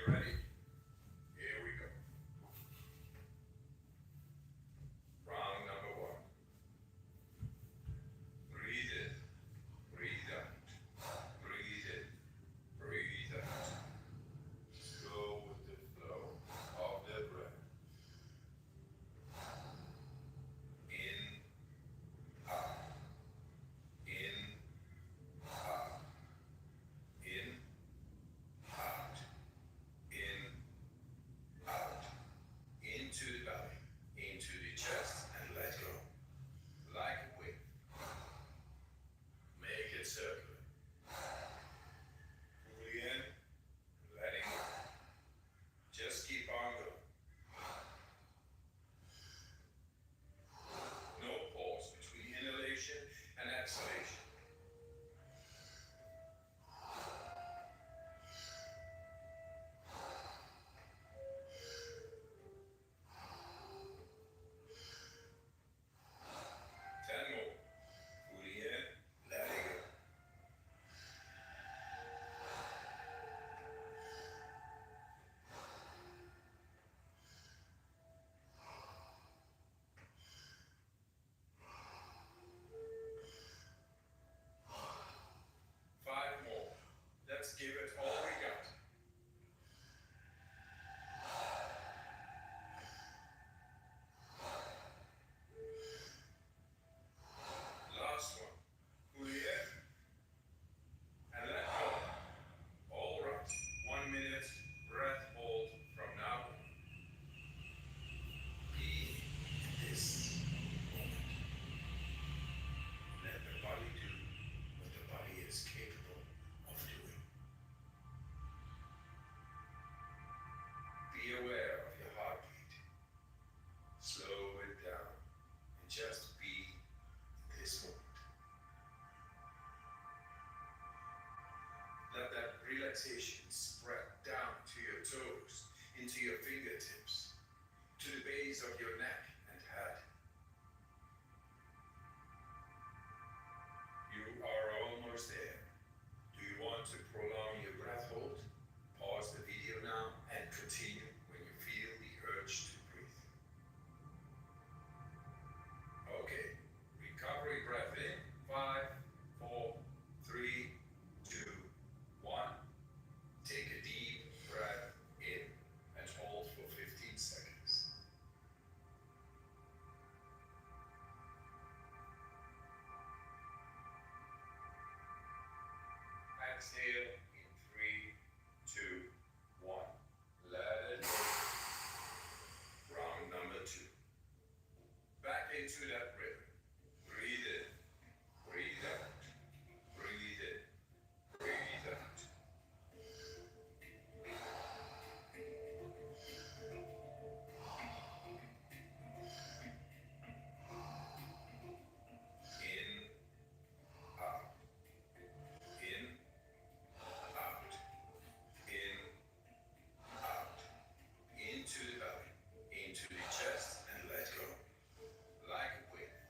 you ready? Here we go. Round number one. Breathe in, breathe out. Breathe in, breathe out. Go with the flow of the breath. In, out. In, out. In, out. In, out. Into the belly, into the chest, and let go. Like a wave. Make it circular. Fully in, letting go. Just keep on going. No pause between inhalation and exhalation. 10 more. Fully in, letting go. 5 more. Let's give it all we got. Last one. Fully in and let go. All right. 1 minute breath hold from now on. Be in this moment. Let the body do what the body is capable of doing. Be aware of your heartbeat. Slow it down and just be in this moment. Let that relaxation spread down to your toes, into your fingertips, to the base of your neck and head. You are almost there. Do you want to prolong your breath hold? Pause the video now and continue when you feel the urge to breathe. Okay, recovery breath in. 5, 4, 3, 2, 1. Take a deep breath in and hold for 15 seconds. Exhale in 3, 2, 1. Let it go. Round number 2. Back into that rhythm. Breathe in, breathe out. Breathe in, breathe out. In, out. In, out. In, out. Into the belly, into the chest, and let go. Like a wave.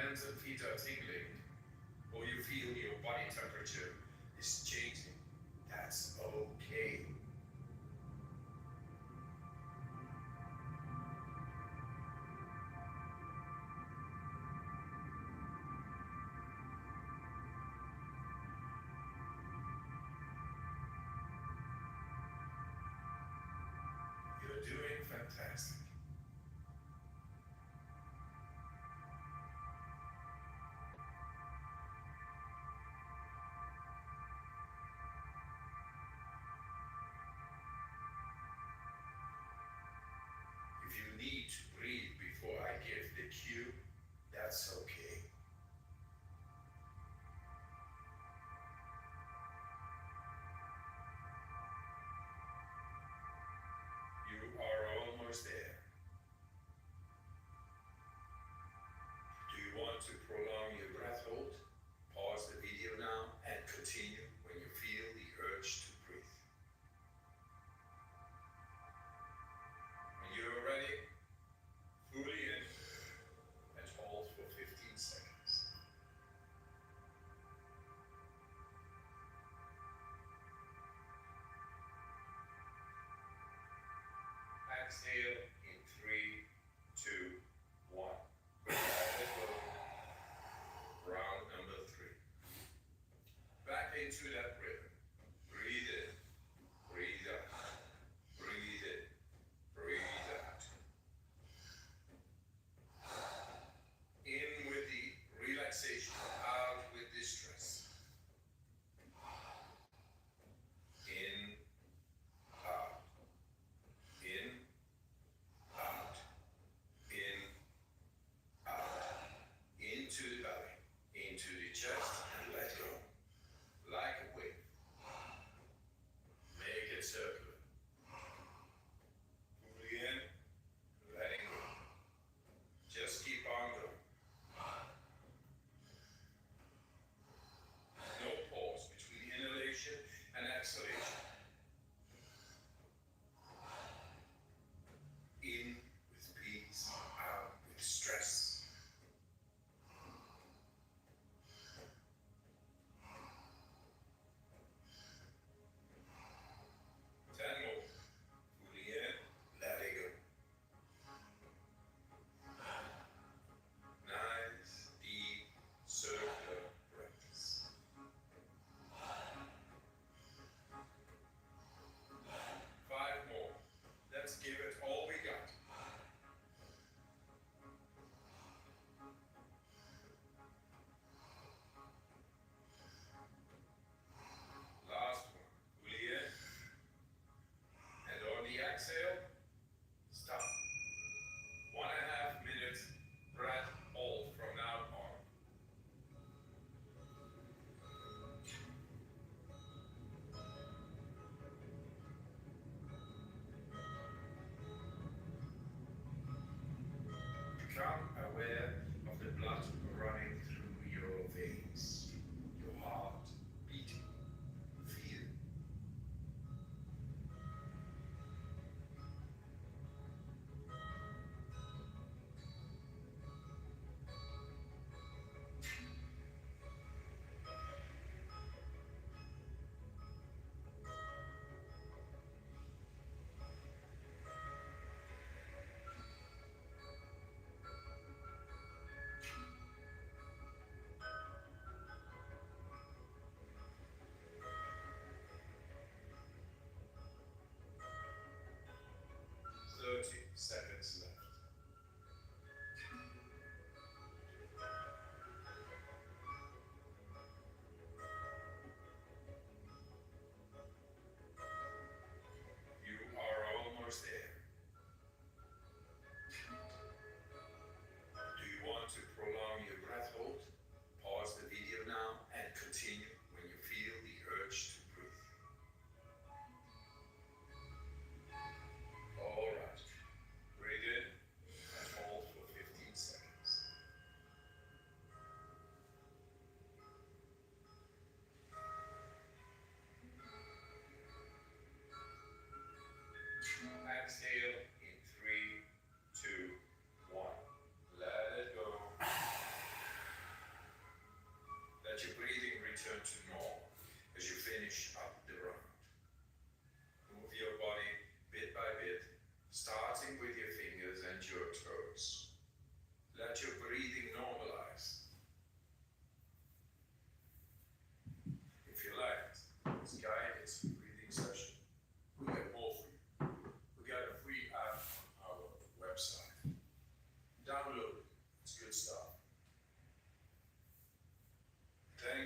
hands and feet are tingling, or you feel your body temperature is changing, that's okay. You're doing fantastic. If you need to breathe before I give the cue, that's okay. You are almost there. Do you want to prolong your breath hold? Pause the video now and continue when you feel the urge to breathe. When you're ready, fully in and hold for 15 seconds. Exhale in 3, 2, 1. Let it go. Round number 3. Back into that rhythm. Breathe in, breathe out, breathe in, breathe out. In with the relaxation, out with the stress. In, out, in, out, in, out, into the belly, into the chest, and let go. Like a wave. Make it circular. Fully in, letting go. Just keep on going. No pause between inhalation and exhalation. In with peace, out with stress. 10 more. Fully in, let it go. Nice, deep, circular breaths. 5 more. Let's give it all we got. Last one. Fully in. And on the exhale, stop. 1.5 minutes, breath hold from now on. Become aware of the blood running through your veins, your heart beating. Feel. Seconds left. You are almost there. Do you want to prolong your breath hold? Pause the video now and continue when you feel the urge to breathe. All right. Breathe in and hold for 15 seconds. Exhale in 3, 2, 1. Let it go.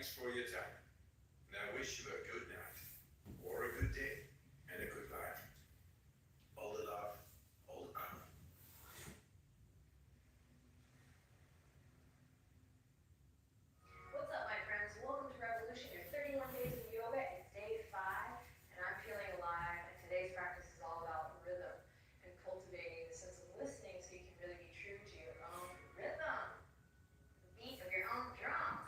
Thanks for your time. And I wish you a good night, or a good day, and a good life. All the love, all the power. What's up, my friends? Welcome to Revolution, your 31 days of yoga. It's day 5, and I'm feeling alive. And today's practice is all about rhythm and cultivating the sense of listening so you can really be true to your own rhythm, the beat of your own drum.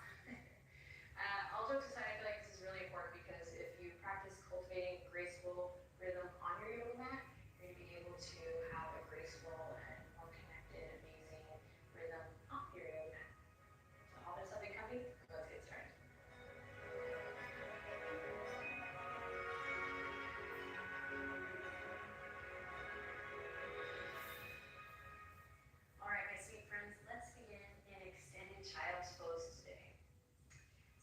All jokes aside, I feel like this is really important because if you practice cultivating graceful rhythm on your yoga mat, you're going to be able to have a graceful and more connected, amazing rhythm off your yoga mat. So all this something coming, let's get started. All right, my sweet friends, let's begin in extended child's pose today.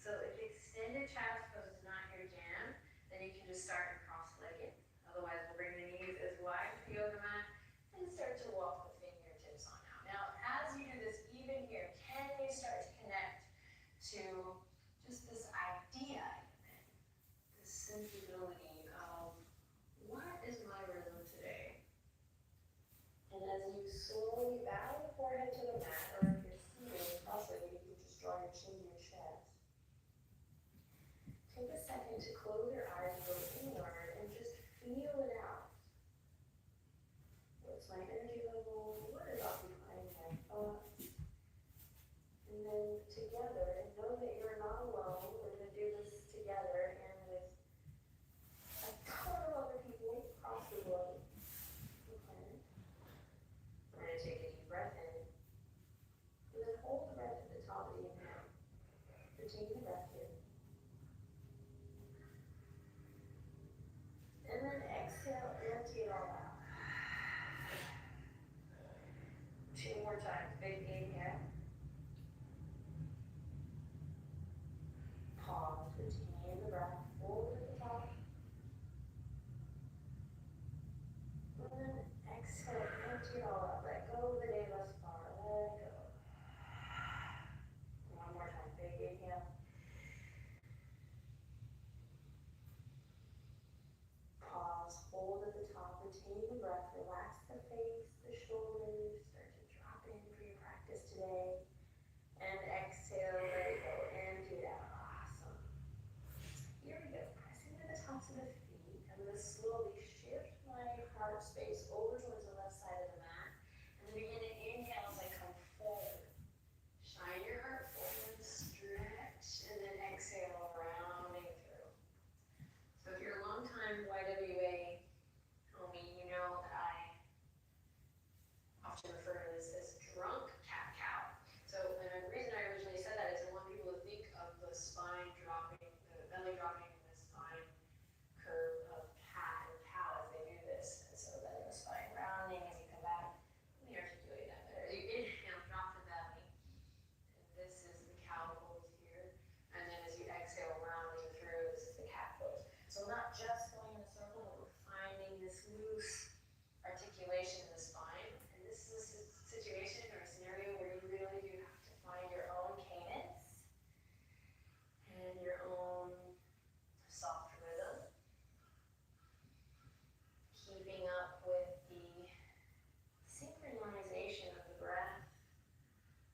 So if extended child's pose is not your jam, then you can just start cross-legged. Otherwise, we'll bring the knees as wide as the yoga mat and start to walk the fingertips on out. Now, as you do this, even here, can you start to connect to just this idea, this sensibility of what is my rhythm today? And as you slowly bow your forehead to the mat, or if you're seated cross-legged, you can just draw your chin to your chest. Take a second to close your eyes, go inward, and just feel it out. What's my energy level? What is occupying my thoughts? And then together, and know that you're not alone. We're going to do this together and with a ton of other people across the globe. Okay. We're going to take a deep breath in. And then hold the breath at the top of the inhale. Retain the breath here. And then exhale, empty it all out. 2 more times. Big inhale. Pause, retain the breath, hold at the top. And then exhale, empty it all out. Let go of the day thus far. Let go. 1 more time. Big inhale. Pause, hold at the top, retain the breath, relax the face, the shoulders, start to drop in for your practice today. And exhale, let it go, empty it out. Awesome. Here we go. Press into the tops of the feet. I'm going to slowly shift my heart space over towards the left side of the mat. And then begin to inhale as I come forward. Shine your heart forward, stretch, and then exhale, rounding through. So if you're a long time YWA homie, you know that I often refer to this as drunk cat-cow. So and the reason I originally said that is I want people to think of the spine dropping, the belly dropping in the spine curve of cat or cow as they do this. And so then the spine rounding as you come back. Let me articulate that better. You inhale, drop the belly. And this is the cow pose here. And then as you exhale, rounding through, this is the cat pose. So not just going in a circle, but we're finding this loose articulation in the spine. And this is a situation or a scenario where you really do have to find your own cadence and your own soft rhythm, keeping up with the synchronization of the breath,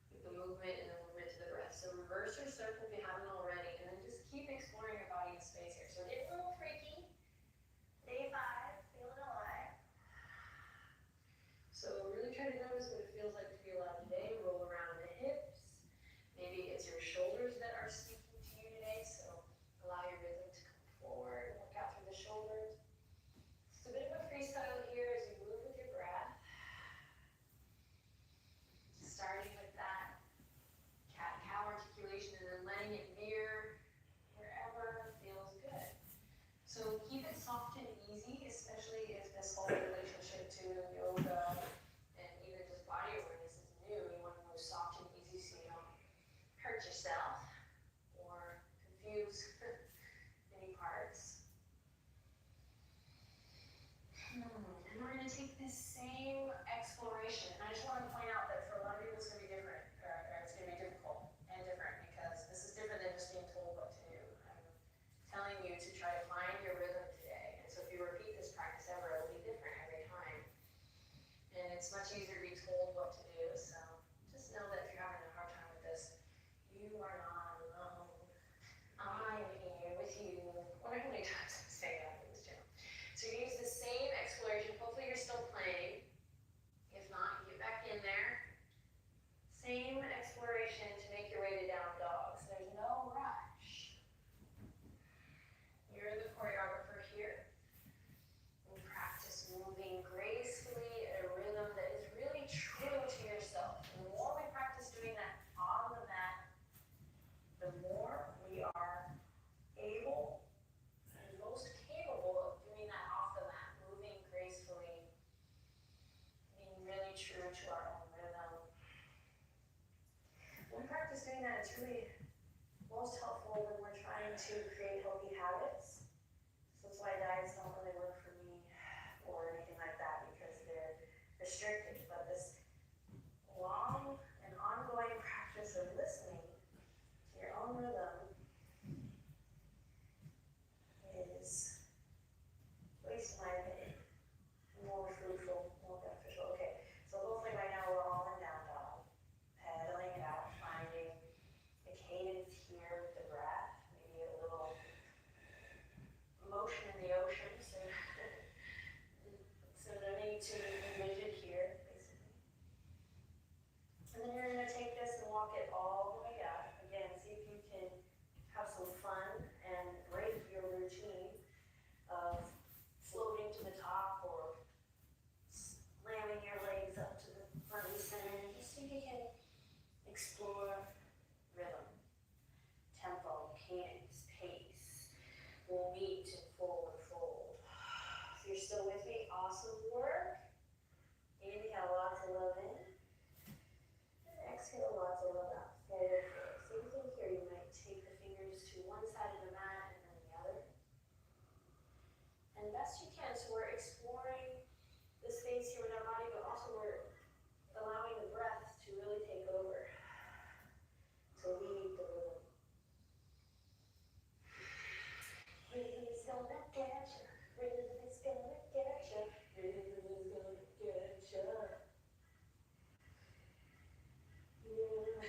with the movement and the movement to the breath. So reverse your circle if you haven't already, and then just keep exploring your body and space here. So we're getting a little freaky. Day 5, feeling alive. So really try to notice what it feels like to be alive today. Roll around in the hips. Maybe it's your shoulders that are speaking to you today, so allow your rhythm to come forward, work out through the shoulders. It's a bit of a freestyle here as you move with your breath. Starting with that cat-cow articulation and then letting it veer wherever feels good. So keep it soft and easy, especially if this whole relationship to yoga and even just body awareness is new. You want to move soft and easy so you don't hurt yourself or confuse any parts. And we're going to take this same exploration. And I just want to point out that for a lot of people it's going to be different, or it's going to be difficult and different because this is different than just being told it's much easier to be told what to do, so just know that if you're having a hard time with this, you are not alone. I am here with you. I wonder how many times I'm saying that in this channel. So you use the same exploration. Hopefully you're still playing. If not, get back in there. Same exploration to make your way to down dogs. There's no rush. You're the choreographer here. And practice moving gracefully at a rhythm that is really true to yourself. And the more we practice doing that on the mat, the more we are able and most capable of doing that off the mat, moving gracefully, being really true to our own rhythm. When we practice doing that, it's really most helpful when we're trying to create healthy habits. So that's why diets don't really work for me or anything like that, because they're restrictive. But this long and ongoing practice of listening to your own rhythm is, at least in my opinion, more fruitful, more beneficial. Okay, so hopefully by now we're all in down dog, pedaling it out, finding the cadence here with the breath, maybe a little motion in the ocean, so no need to be rigid here, basically. And then you're going to take this and walk it all the way up. Again, see if you can have some fun and break your routine of floating to the top or slamming your legs up to the front and center. Just see if you can explore rhythm, tempo, cadence, pace. We'll meet in forward fold. If you're still with me, awesome work. Inhale lots of love in. And exhale lots of love out. Forward fold. Same thing here. You might take the fingers to one side of the mat and then the other. And best you can. So we're exploring the space here with our body, but also we're allowing the breath to really take over, to lead the rhythm. Rhythm is gonna get you. Rhythm is gonna get you. Rhythm is gonna get you. I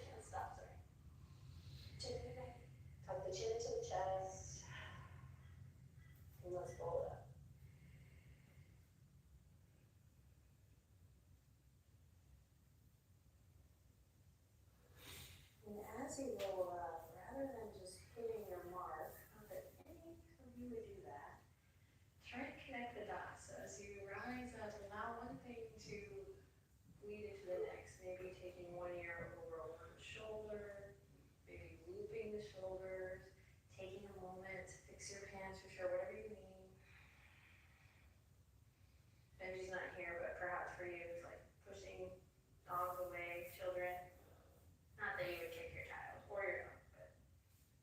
can't stop, sorry. Tuck the chin into the chest. And let's roll it up. And as you roll up, rather than just hitting your mark, not that any of you would do that, try to connect the dots. So as you rise up, allow one thing to lead into the next. Maybe taking one ear over one shoulder, maybe looping the shoulders, taking a moment to fix your pants for sure, whatever you need. Benji's not here, but perhaps for you, it's like pushing dogs away, children. Not that you would kick your child or your dog, but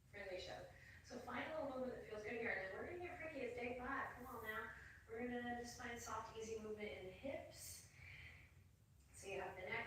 friendly show. So find a little movement that feels good here, and then we're gonna get freaky. It's day 5. Come on now. We're gonna just find soft, easy movement in the hips. So you have the neck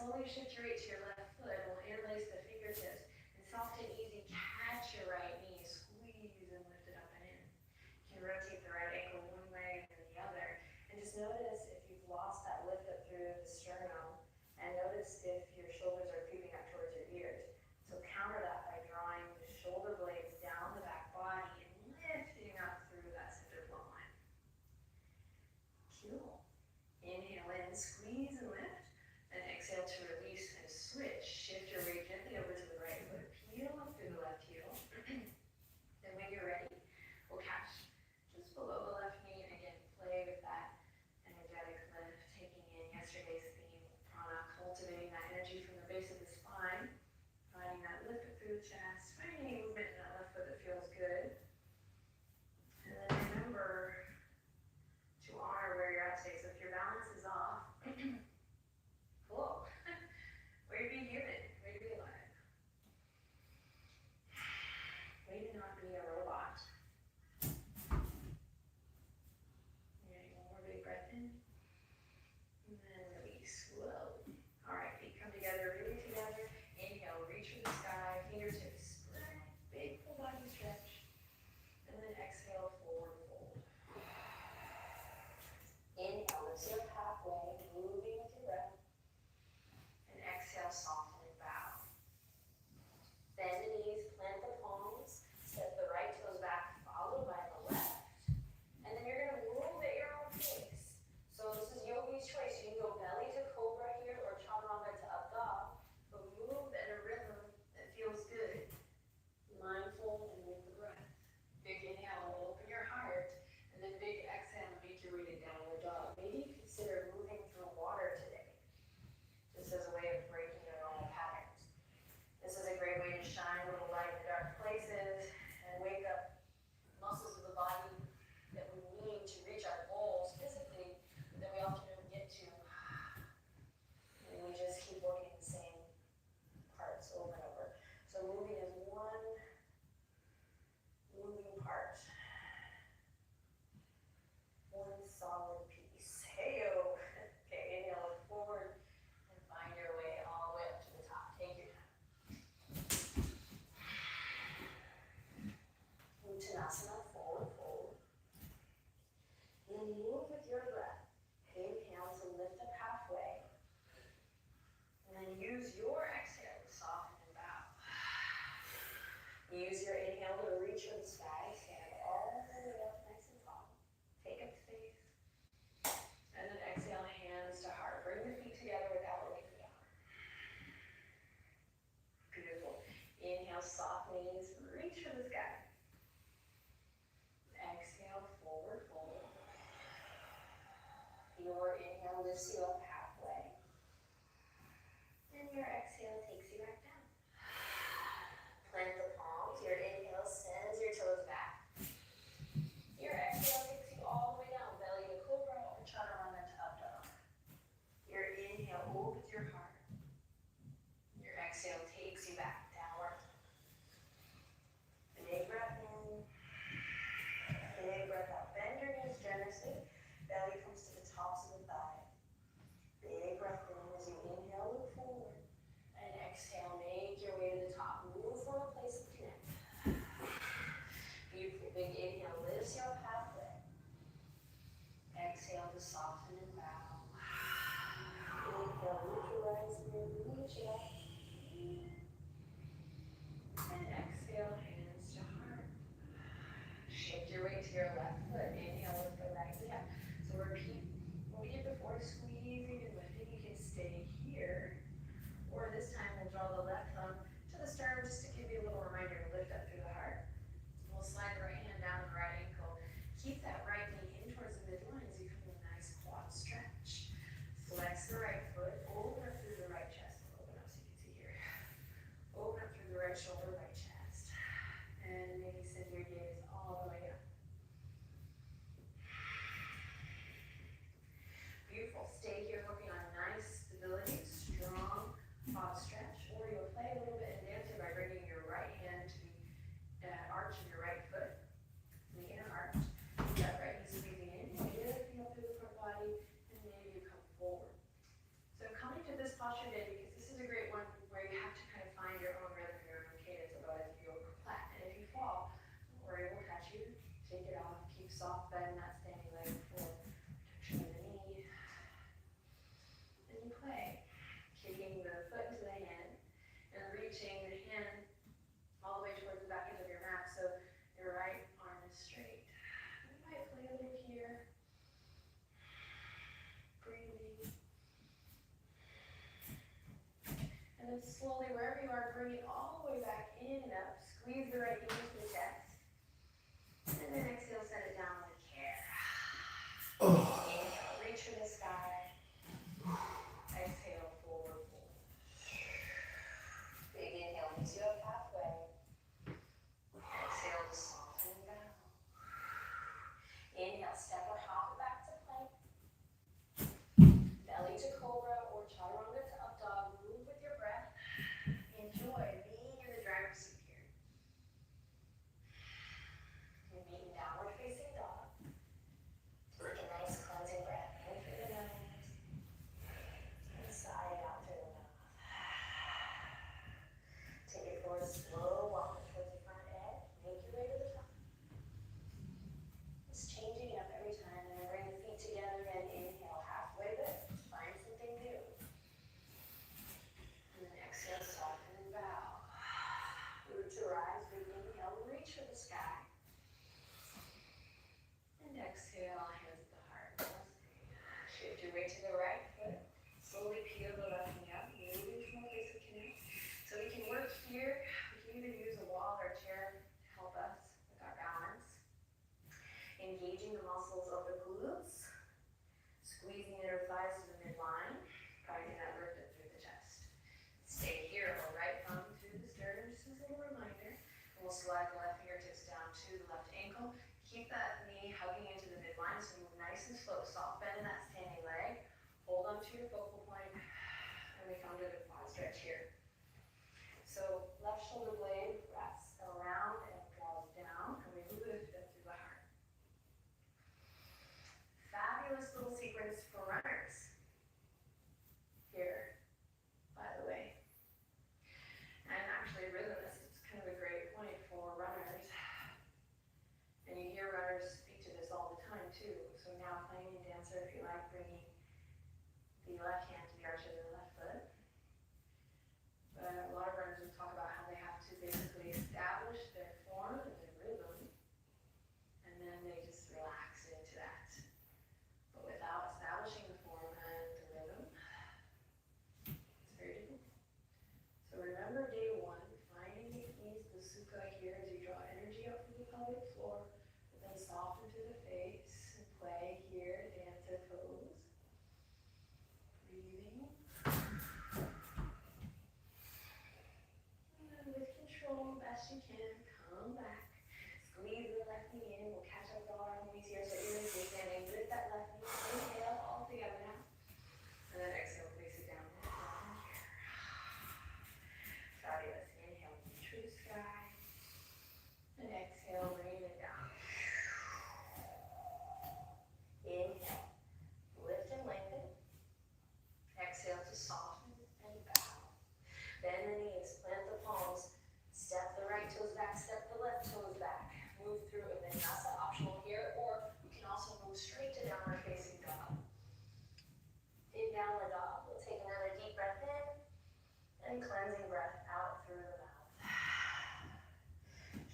slowly shift your weight to your left foot. We'll interlace the fingertips and soft and easy catch your right knee, squeeze and lift it up and in. You can rotate the right ankle one way and then the other. And just notice if you've lost that lift up through the sternum, and notice if your shoulders are creeping up towards your ears. So counter that by drawing the shoulder blades down the back body and lifting up through that center plumb line. Cool. Inhale in, squeeze and lift. Then exhale to release and switch. Shift your weight gently over to the right foot. Peel up through the left heel. Then when you're ready, we'll catch just below the left knee. And again, play with that energetic lift, taking in yesterday's theme, prana, cultivating that energy from the base of the spine, finding that lift up through the chest, finding any movement in that left foot that feels good. And then remember to honor where you're at today. So if your balance is off, cool. Way to be human, way to be alive. Way to not be a robot. Getting one more big breath in. And then release slowly. Alright, feet come together, really together. Inhale, reach for the sky, fingertips spread, big full body stretch. And then exhale, forward fold. Inhale, lift you up halfway, moving with your breath. And exhale, soften and bow. Bend the knees, plant the palms, step the right toes back, followed by the left. And then you're going to move at your own pace. So this is yogi's choice. You can go belly to cobra here or chaturanga to up dog, but move at a rhythm that feels good. Mindful and with the breath. Big inhale and open your heart, and then big exhale and make your way to downward dog. Maybe consider moving through water today, just as a way of breaking your normal patterns. This is a great way to shine a little light in dark places and wake up muscles of the body that we need to reach our goals physically that we often don't get to. And we just keep working the same parts over and over. So moving is one moving part. One solid piece. Hey-o. Okay, inhale, look forward and find your way all the way up to the top. Take your time. Uttanasana, forward fold. And then move with your breath. Inhale to lift up halfway. And then use your exhale to soften and bow. Use your inhale to reach for the sky. Stand all the way up nice and tall. Take up space. And then exhale, hands to heart. Bring the feet together without looking down. Beautiful. Inhale, soft knees, reach for the sky. Exhale, forward fold. Your inhale lifts you up halfway. And your exhale takes you back down. Plant the palms. Your inhale sends your toes back. Your exhale takes you all the way down, belly to cobra or chaturanga to up dog. Your inhale opens your heart. Your exhale takes you back, downward. Big breath in. Big breath out. Bend your knees generously. Belly comes to the tops of the thighs. Big breath in as you inhale, look forward. And exhale, make your way to the top. Move from a place of connect. Beautiful. Big inhale lifts you up halfway. Exhale to soften and bow. Inhale, neutralize and reach it up. And exhale, hands to heart. Shift your weight to your left foot. Inhale, lift the right leg. So repeat what we did before, squeezing and lifting. You can stay here. Or this time we'll draw the left thumb to the sternum just to give you a little reminder to lift up through the heart. We'll slide the right hand down the right ankle. Keep that right knee in towards the midline as you come to a nice quad stretch. Flex the right foot, open up through the right chest. Open up so you can see here. Open up through the right shoulder, right chest. And maybe send your gaze all the way up. soft bend in that standing leg for protection of the knee. Then you play, kicking the foot into the hand and reaching the hand all the way towards the back edge of your mat so your right arm is straight. You might play a little here. Breathing. And then slowly, wherever you are, bring it all the way back in and up. Squeeze the right knee into the chest. And then exhale, set it down with care. Inhale, reach for the sky. Exhale, forward fold. Big inhale, meets you up halfway. Exhale to soften and bow. Inhale, step or hop it back to plank. Belly to cobra or chaturanga to up dog. Move with your breath. Enjoy being in the driver's seat here. You're being downward facing dog. Take a nice cleansing breath in through the nose and sigh out through the mouth. Take it for a slow walk towards the front edge. Make your way to the top. Just changing it up every time. And then bring the feet together again. Inhale, halfway lift. Find something new. And then exhale, soften and bow. Root to rise. Big inhale, reach for the sky. And exhale, hands at the heart. Shift your weight to the right foot. Slowly peel the left knee up. Moving from a place of connect. So we can work here. We can either use a wall or a chair to help us with our balance. Engaging the muscles of the glutes. Squeezing inner thighs to the midline. Guiding that lift up through the chest. Stay here, or right thumb through the sternum, just as a little reminder. And we'll slide the left fingertips down to the left ankle. Keep that knee hugging into the midline, so move nice and slow. Soft bend in that standing leg. Hold on to your focal point. And we come to the quad stretch here. So left shoulder blade wraps around and draws down, and we lift up through the heart. Fabulous little sequence for runners here, by the way. And actually, rhythm is kind of a great point for runners. And you hear runners speak to this all the time too. So now playing in dancer, if you like, bringing the left hand to the arch of the left foot. But a lot of runners will talk about how they have to basically establish their form and their rhythm, and then they just relax into that. But without establishing the form and the rhythm, it's very difficult. So remember day one, finding the ease, the sukha here as you draw energy up from the pelvic floor, but then soften through the face and play here, dancer pose. Breathing. And then with control, best you can, come back. Squeeze the left knee in. We'll catch up with all our knees here. So even if you're standing, lift that left knee. Inhale all together now. And then exhale, place it down. Fabulous. Inhale, reach for the sky. And exhale, rain it down. Inhale, lift and lengthen. Exhale to soften and bow. Bend the knees, plant the palms. Step the right toes back, step the left toes back. Move through a vinyasa optional here, or you can also move straight to downward facing dog. In downward dog, we'll take another deep breath in and cleansing breath out through the mouth.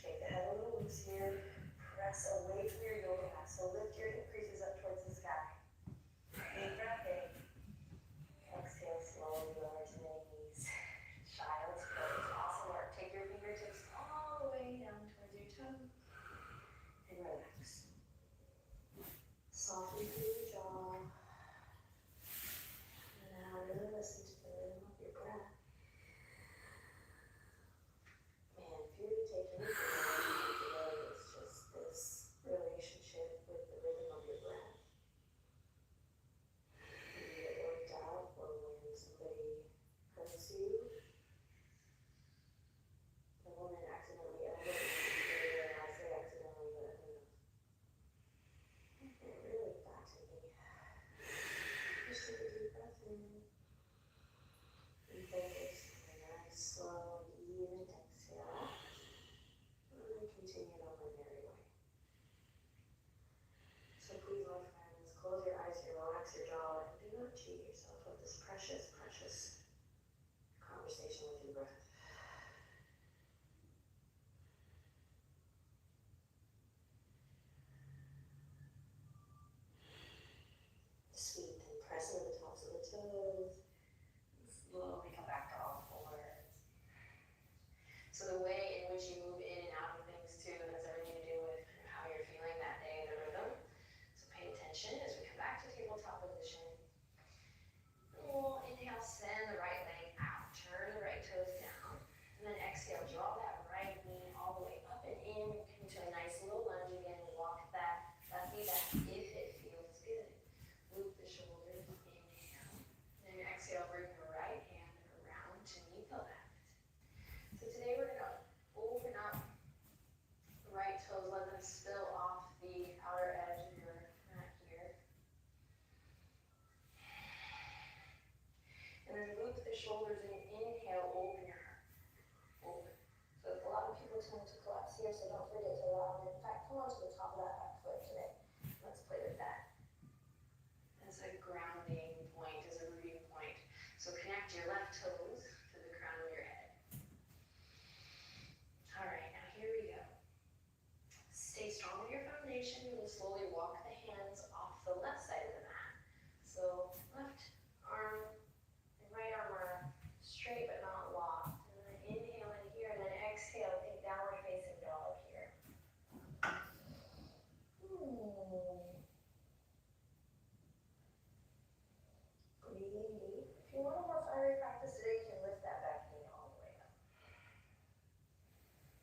Shake the head a little loose here. Press away from your yoga mat. So lift your hip creases up towards the sky. Deep breath in. Exhale, slowly lower to the knees. Child's pose, awesome work. Take your fingertips all the way down towards your toe and relax. Soften through your jaw. And now really listen to the rhythm of your breath. conversation with your breath. Sweep and press into the tops of the toes. Slowly come back to all fours. So the way in which you move in and out of things too has everything to do with how you're feeling that day, the rhythm. So pay attention as we come back to tabletop position. We'll inhale, send the right leg out, turn the right toes down, and then exhale, draw that right knee all the way up and in into a nice little lunge again. Walk that left knee back if it feels good. Loop the shoulders, inhale. Then exhale, bring your right hand around to meet the left. So today we're gonna open up the right toes, let them spill off the outer edge of your mat here. And then loop the shoulders and inhale, open your heart. Open. So a lot of people tend to collapse here, so don't forget to round. In fact, come on to the top of that back foot today. Let's play with that. As a grounding point, as a rooting point. So connect your left toes to the crown of your head. All right, now here we go. Stay strong with your foundation. You'll slowly walk the hands off the left side of the mat. So left arm and right arm are straight but not locked. And then inhale in here, and then exhale, take downward facing dog here. Breathing deep. If you want a more fiery practice today, you can lift that back knee all the way up.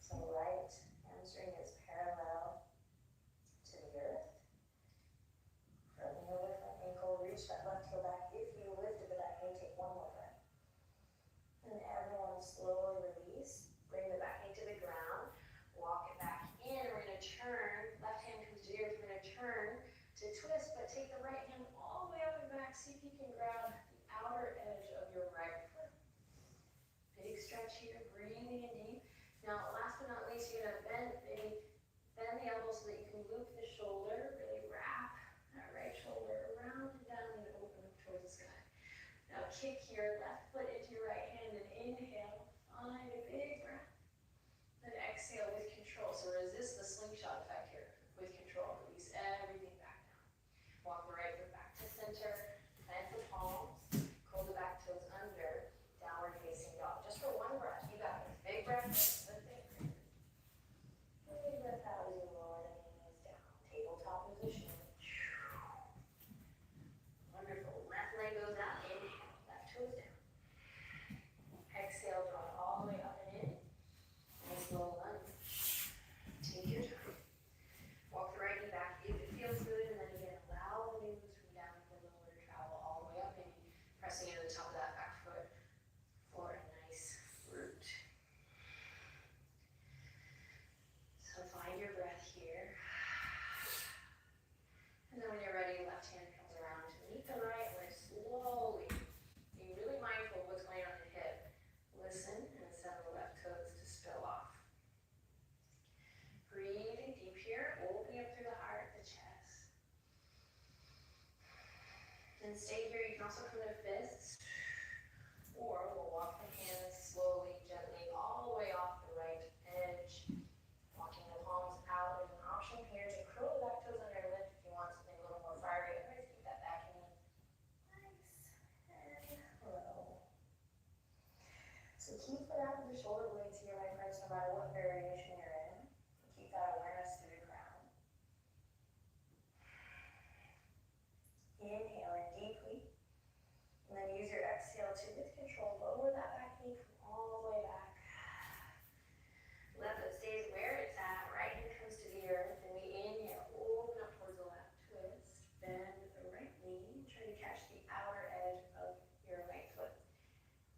So right hamstring is parallel to the earth. From the over front ankle, reach that left heel back. If you lifted the back knee, take one more breath. And everyone slowly release. Bring the back knee to the ground. Walk it back in. We're going to turn. Left hand comes to the earth. We're going to turn to twist, but take the right hand all the way up and back. See if you can grab the outer edge of your right foot. Big stretch here, breathing in deep. Now, last but not least, you're going to bend the elbow so that you can loop the shoulder, really wrap that right shoulder around and down and open up towards the sky. Now, kick your left foot into your right hand and inhale. Find a big breath. Then exhale with control. So resist the slingshot effect here. With control, release everything back down. Walk the right foot back to center. Plant the palms. Curl the back toes under. Downward facing dog. Just for one breath. You got this. Big breath. Big breath out as you lower the knees down. Tabletop position. Wonderful. Left leg goes out. Inhale. Left toes down. Exhale. Draw it all the way up and in. Nice little lunge. Take your time. Walk the right knee back if it feels good, and then again, allow the movements from down below to travel all the way up, maybe pressing into the top of that back foot for a nice root. So find your breath here. And then when you're ready, left hand comes around to meet the right leg slowly. Be really mindful of what's going on in the hip. Listen and send the left toes to spill off. Breathing deep here, opening up through the heart, the chest. And stay here. You can also come to fists, or we'll walk the hands slowly, gently, all the way off the right edge. Walking the palms out is an option here to curl the back toes under and lift if you want something a little more fiery. Otherwise, keep that back knee nice and low. So keep it out of the shoulder blades here, my friends, no matter what variation you're in. Keep that awareness through the crown. Inhale in deeply. And then use your exhale to, with control, lower that back knee, come all the way back. Left foot stays where it's at. Right hand comes to the earth. And we inhale, open up towards the left. Twist. Bend the right knee. Try to catch the outer edge of your right foot.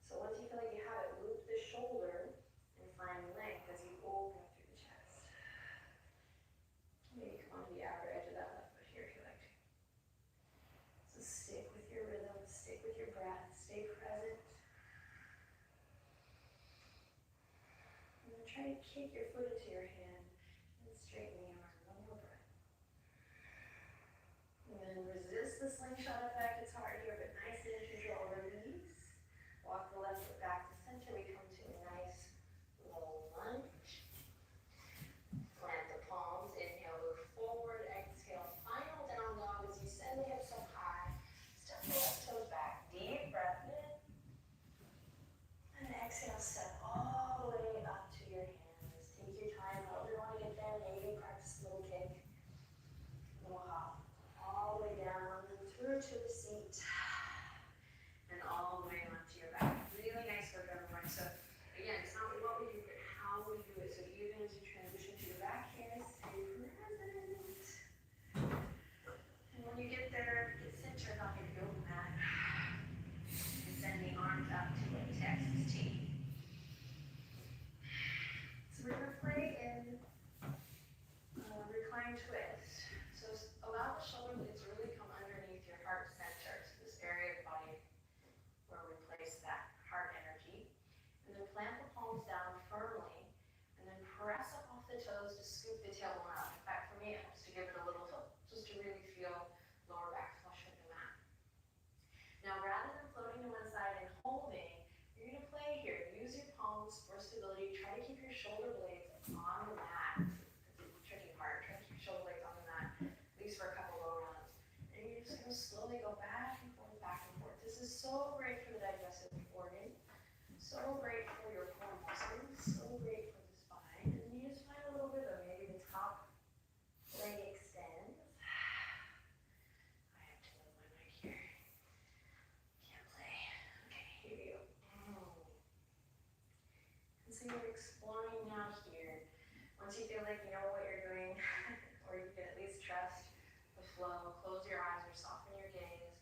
So once you feel like you have it, loop the shoulder and find length as you open up through the chest. Maybe come onto the outer edge of that left foot here if you like to. So stick with your rhythm, stick with your breath, stay present. And then try to kick your foot into your hand and straighten the arm. One more breath. And then resist the slingshot effect. It's hard here, but nice and control. Release. Walk the left foot back to center. when you get there, get centered on your yoga mat. And send the arms up to a Texas T. So we're gonna play in recline twist. So allow the shoulder blades to really come underneath your heart center, so this area of the body where we place that heart energy. And then plant the palms down firmly, and then press up off the toes to scoop the tailbone up. In fact, for me, it helps to give it a little hook, just to really feel lower back flush with the mat. Now, rather than floating to one side and holding, you're gonna play here. Use your palms for stability. Try to keep your shoulder blades on the mat. It's a tricky part. Try to keep your shoulder blades on the mat, at least for a couple low runs. And you're just gonna slowly go back and forth, back and forth. This is so great for the digestive organ, so great for your core muscles, so great for the spine. And you just find a little rhythm. Maybe the top leg extends. I have to move my mic here. Can't play. Okay, here we go. And so you're exploring now here. Once you feel like you know what you're doing, or you can at least trust the flow, close your eyes or soften your gaze.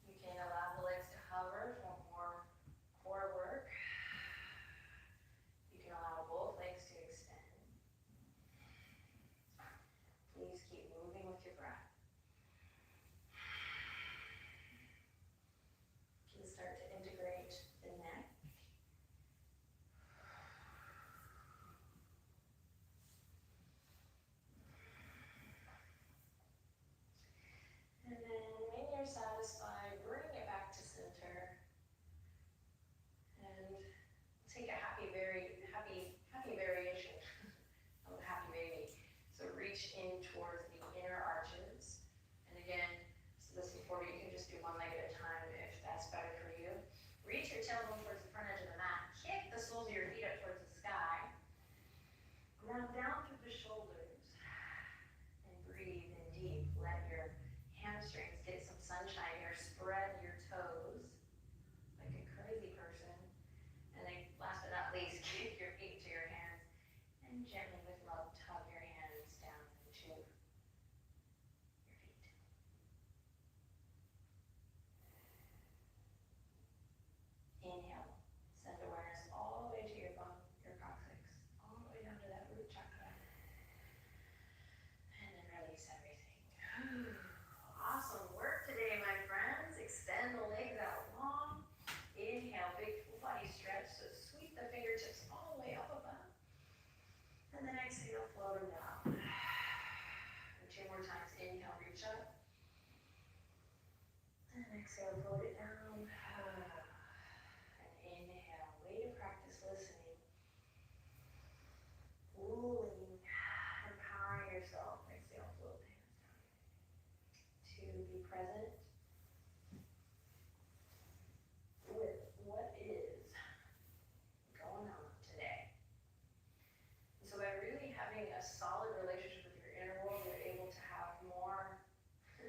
You can allow the legs to hover for more core work. You can allow both legs to extend. Please keep moving with your breath. You can start to integrate the neck. And then when you're satisfied, bring it back to center. And take a happy variation of a happy baby. So reach in towards the inner arches. And again, so this before you can just do one leg at a time if that's better for you. Reach your tailbone towards the front edge of the mat. Kick the soles of your feet up towards the sky. Ground down through the shoulders. And breathe in deep. Let your hamstrings get some sunshine here. Spread your toes like a crazy person. And then last but not least, kick your feet to your hands. And gently with love, tug your hands down into your feet. Inhale. Send awareness all the way to your bum, your coccyx, all the way down to that root chakra. And then release everything. Awesome work today, my friends. Extend the legs out long. Inhale, big full body stretch. So sweep the fingertips all the way up above. And then exhale, float them down. And two more times. Inhale, reach up. And exhale, float it down. And inhale, way to practice listening. Cooling, empowering yourself. Exhale, float the hands down. To be present with what is going on today. And so by really having a solid relationship with your inner world, you're able to have more, I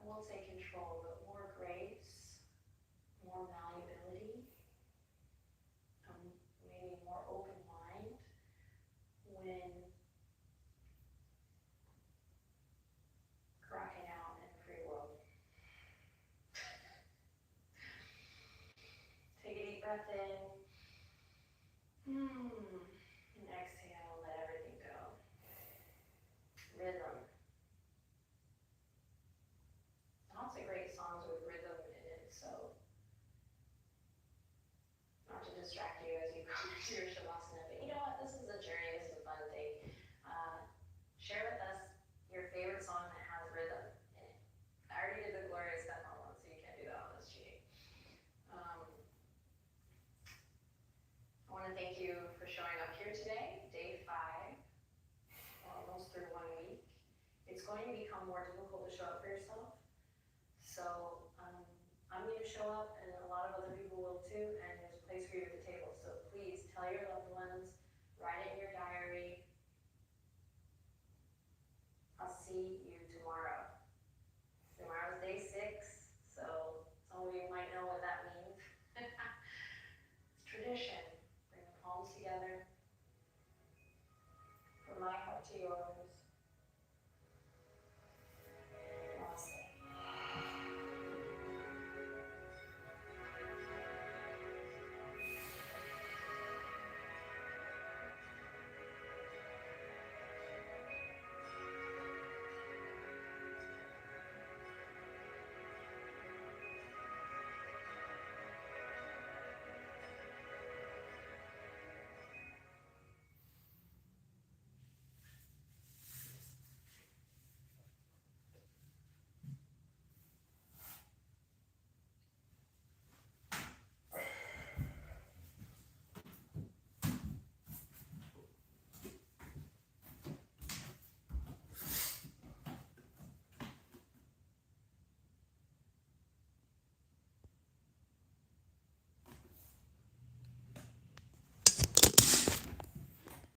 won't say control, but more grace, more malleability, maybe more open mind when cracking out in the free world. Take a deep breath in. And exhale, let everything go. Rhythm. Lots of great songs with rhythm in it, so not to distract you as you go into your shavasana, but you know what? This is a journey, this is a fun thing. Share with us your favorite song that has rhythm in it. I already did the Gloria Stefan one, so you can't do that one, that's cheating. I want to thank you for showing up here today, day 5, almost through 1 week. It's going to become more difficult to show up for yourself. So I'm going to show up, and a lot of other people will too, and there's a place for you at the table. So please tell your loved ones, write it in your diary. I'll see you tomorrow. Tomorrow's day 6, so some of you might know what that means. It's tradition. Bring the palms together. From my heart to yours.